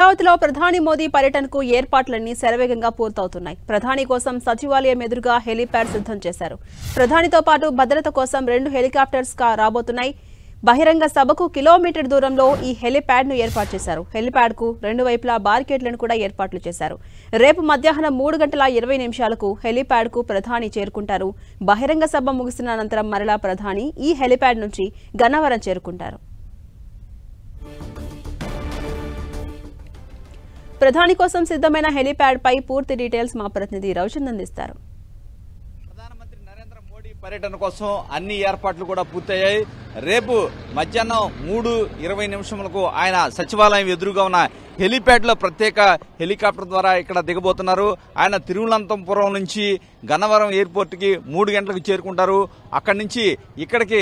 అమరావతిలో ప్రధాని మోదీ పర్యటనకు ఏర్పాట్లన్నీ శరవేగంగా పూర్తవుతున్నాయి. ప్రధాని కోసం సచివాలయం ఎదురుగా హెలీప్యాడ్ సిద్ధం చేశారు. ప్రధానితో పాటు భద్రత కోసం 2 హెలికాప్టర్స్ రాబోతున్నాయి. బహిరంగ సభకు కిలోమీటర్ దూరంలో ఈ హెలీప్యాడ్ ను ఏర్పాటు చేశారు. హెలీప్యాడ్ కు 2 వైపులా బారికేడ్లను కూడా ఏర్పాట్లు చేశారు. రేపు మధ్యాహ్నం 3:20 హెలీప్యాడ్ కు ప్రధాని చేరుకుంటారు. బహిరంగ సభ ముగిసిన అనంతరం మరలా ప్రధాని ఈ హెలీప్యాడ్ నుంచి గన్నవరం చేరుకుంటారు. ప్రధాని కోసం సిద్ధమైన హెలీప్యాడ్ పై పూర్తి డీటెయిల్స్ మా ప్రతినిధి రవిచంద్ అందిస్తారు. ప్రధానమంత్రి నరేంద్ర మోడీ పర్యటన కోసం అన్ని ఏర్పాట్లు కూడా పూర్తయ్యాయి. రేపు మధ్యాహ్నం 3:20 ఆయన సచివాలయం ఎదురుగా ఉన్న హెలీప్యాడ్ లో ప్రత్యేక హెలికాప్టర్ ద్వారా ఇక్కడ దిగబోతున్నారు. ఆయన తిరువనంతపురం నుంచి గన్నవరం ఎయిర్పోర్ట్ కి 3 గంటలకు చేరుకుంటారు. అక్కడి నుంచి ఇక్కడికి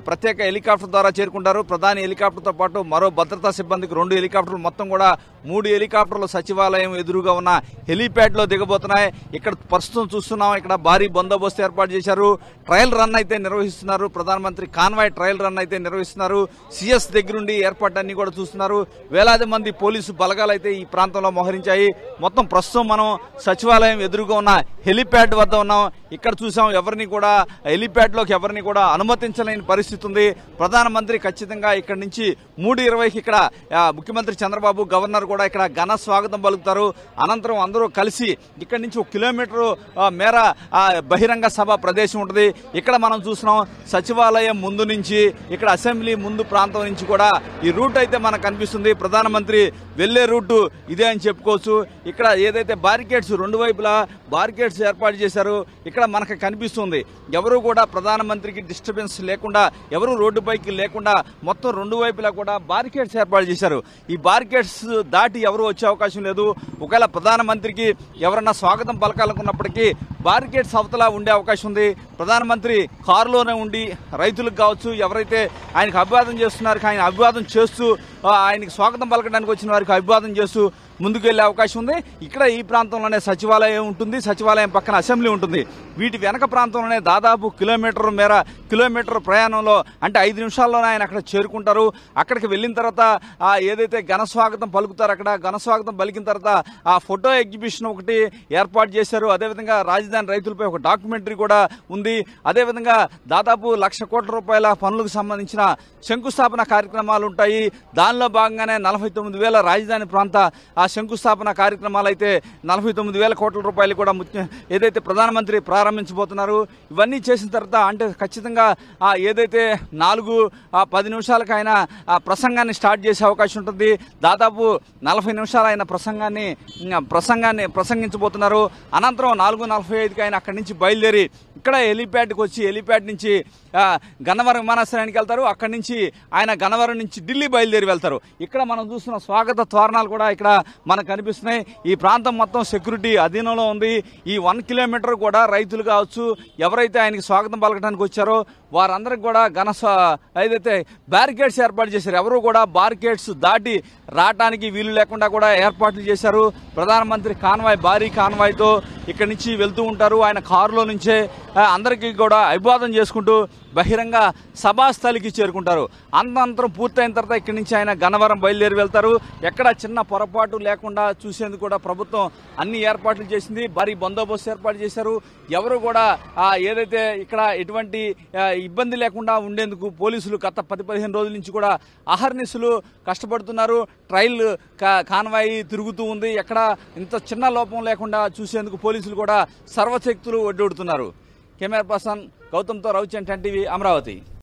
ప్రత్యేక హెలికాప్టర్ ద్వారా చేరుకుంటారు. ప్రధాని హెలికాప్టర్ తో పాటు మరో భద్రతా సిబ్బందికి 2 హెలికాప్టర్లు, మొత్తం కూడా 3 హెలికాప్టర్లు సచివాలయం ఎదురుగా ఉన్న హెలీప్యాడ్ లో దిగబోతున్నాయి. ఇక్కడ ప్రస్తుతం చూస్తున్నాం, ఇక్కడ భారీ బందోబస్తు ఏర్పాటు చేశారు. ట్రయల్ రన్ అయితే నిర్వహిస్తున్నారు. ప్రధానమంత్రి కాన్వాయ్ ట్రయల్ రన్ అయితే నిర్వహిస్తున్నారు. సిఎస్ దగ్గరుండి ఏర్పాట్లన్నీ కూడా చూస్తున్నారు. వేలాది మంది పోలీసు బలగాలు అయితే ఈ ప్రాంతంలో మోహరించాయి. మొత్తం ప్రస్తుతం మనం సచివాలయం ఎదురుగా ఉన్న హెలీప్యాడ్ వద్ద ఉన్నాం. ఇక్కడ చూసాం, ఎవరిని కూడా హెలీప్యాడ్ లోకి ఎవరిని కూడా అనుమతించలేని పరిస్థితి ఉంది. ప్రధానమంత్రి ఖచ్చితంగా ఇక్కడ నుంచి 3:20 ఇక్కడ ముఖ్యమంత్రి చంద్రబాబు, గవర్నర్ కూడా ఇక్కడ ఘన స్వాగతం పలుకుతారు. అనంతరం అందరూ కలిసి ఇక్కడ నుంచి 1 కిలోమీటర్ మేర బహిరంగ సభ ప్రదేశం ఉంటుంది. ఇక్కడ మనం చూస్తున్నాం, సచివాలయం ముందు నుంచి ఇక్కడ అసెంబ్లీ ముందు ప్రాంతం నుంచి కూడా ఈ రూట్ అయితే మనకు కనిపిస్తుంది. ప్రధానమంత్రి వెళ్లే రూట్ ఇదే అని చెప్పుకోవచ్చు. ఇక్కడ ఏదైతే బారికేడ్స్ 2 వైపులా బారికేడ్స్ ఏర్పాటు చేశారు, ఇక్కడ మనకు కనిపిస్తుంది. ఎవరు కూడా ప్రధానమంత్రికి డిస్టర్బెన్స్ లేకుండా, ఎవరు రోడ్డుపైకి లేకుండా మొత్తం 2 వైపులా కూడా బారికేడ్స్ ఏర్పాటు చేశారు. ఈ బారికేడ్స్ దాటి ఎవరు వచ్చే అవకాశం లేదు. ఒకవేళ ప్రధానమంత్రికి ఎవరన్నా స్వాగతం పలకాలనుకున్నప్పటికీ బారికేడ్స్ అవతల ఉండే అవకాశం ఉంది. ప్రధానమంత్రి కారులోనే ఉండి రైతులకు కావచ్చు, ఎవరైతే ఆయనకు అభివాదం చేస్తున్నారు, ఆయన అభివాదం చేస్తూ ఆయనకి స్వాగతం పలకడానికి వచ్చిన వారికి అభివాదం చేస్తూ ముందుకు వెళ్లే అవకాశం ఉంది. ఇక్కడ ఈ ప్రాంతంలోనే సచివాలయం ఉంటుంది. సచివాలయం పక్కన అసెంబ్లీ ఉంటుంది. వీటి వెనక ప్రాంతంలోనే దాదాపు కిలోమీటర్ ప్రయాణంలో, అంటే 5 నిమిషాల్లోనే ఆయన అక్కడ చేరుకుంటారు. అక్కడికి వెళ్ళిన తర్వాత ఏదైతే ఘన స్వాగతం పలుకుతారో, అక్కడ ఘన స్వాగతం పలికిన తర్వాత ఆ ఫోటో ఎగ్జిబిషన్ ఒకటి ఏర్పాటు చేశారు. అదేవిధంగా రాజధాని రైతులపై ఒక డాక్యుమెంటరీ కూడా ఉంది. అదేవిధంగా దాదాపు 1,00,000 కోట్ల రూపాయల పనులకు సంబంధించిన శంకుస్థాపన కార్యక్రమాలు ఉంటాయి. దానిలో భాగంగానే 49,000 రాజధాని ప్రాంత శంకుస్థాపన కార్యక్రమాలు అయితే 49,000 కోట్ల రూపాయలు కూడా ఏదైతే ప్రధానమంత్రి ప్రారంభించబోతున్నారు. ఇవన్నీ చేసిన తర్వాత అంటే ఖచ్చితంగా ఏదైతే 4-10 నిమిషాలకు ఆయన ప్రసంగాన్ని స్టార్ట్ చేసే అవకాశం ఉంటుంది. దాదాపు 40 నిమిషాలు ఆయన ప్రసంగాన్ని ప్రసంగించబోతున్నారు. అనంతరం 4:45కి ఆయన అక్కడి నుంచి బయలుదేరి ఇక్కడ హెలీప్యాడ్కి వచ్చి హెలీప్యాడ్ నుంచి గన్నవరం విమానాశ్రయానికి వెళ్తారు. అక్కడి నుంచి ఆయన గన్నవరం నుంచి ఢిల్లీ బయలుదేరి వెళ్తారు. ఇక్కడ మనం చూస్తున్న స్వాగత తోరణాలు కూడా ఇక్కడ మనకు కనిపిస్తున్నాయి. ఈ ప్రాంతం మొత్తం సెక్యూరిటీ అధీనంలో ఉంది. ఈ 1 కిలోమీటర్ కూడా రైతులు కావచ్చు, ఎవరైతే ఆయనకి స్వాగతం పలకడానికి వచ్చారో వారందరికి కూడా ఏదైతే బ్యారికేడ్స్ ఏర్పాటు చేశారు, ఎవరు కూడా బారికేడ్స్ దాటి రావడానికి వీలు లేకుండా కూడా ఏర్పాట్లు చేశారు. ప్రధానమంత్రి కాన్వాయ్, భారీ కాన్వాయ్తో ఇక్కడి నుంచి వెళ్తూ ఉంటారు. ఆయన కారులో నుంచే అందరికీ కూడా అభివాదం చేసుకుంటూ బహిరంగ సభాస్థలికి చేరుకుంటారు. అనంతరం పూర్తయిన తర్వాత ఇక్కడి నుంచి ఆయన గన్నవరం బయలుదేరి వెళ్తారు. ఎక్కడ చిన్న పొరపాటు లేకుండా చూసేందుకు కూడా ప్రభుత్వం అన్ని ఏర్పాట్లు చేసింది. భారీ బందోబస్తు ఏర్పాటు చేశారు. ఎవరు కూడా ఏదైతే ఇక్కడ ఎటువంటి ఇబ్బంది లేకుండా ఉండేందుకు పోలీసులు గత 10-15 రోజుల నుంచి కూడా అహర్నిశలు కష్టపడుతున్నారు. ట్రయల్ కాన్వాయ్ తిరుగుతూ ఉంది. ఎక్కడ ఇంత చిన్న లోపం లేకుండా చూసేందుకు పోలీసులు కూడా సర్వశక్తులు ఒడ్డొడుతున్నారు. కెమెరా పర్సన్ గౌతమ్తో రవిచంద్, 10 టీవీ, అమరావతి.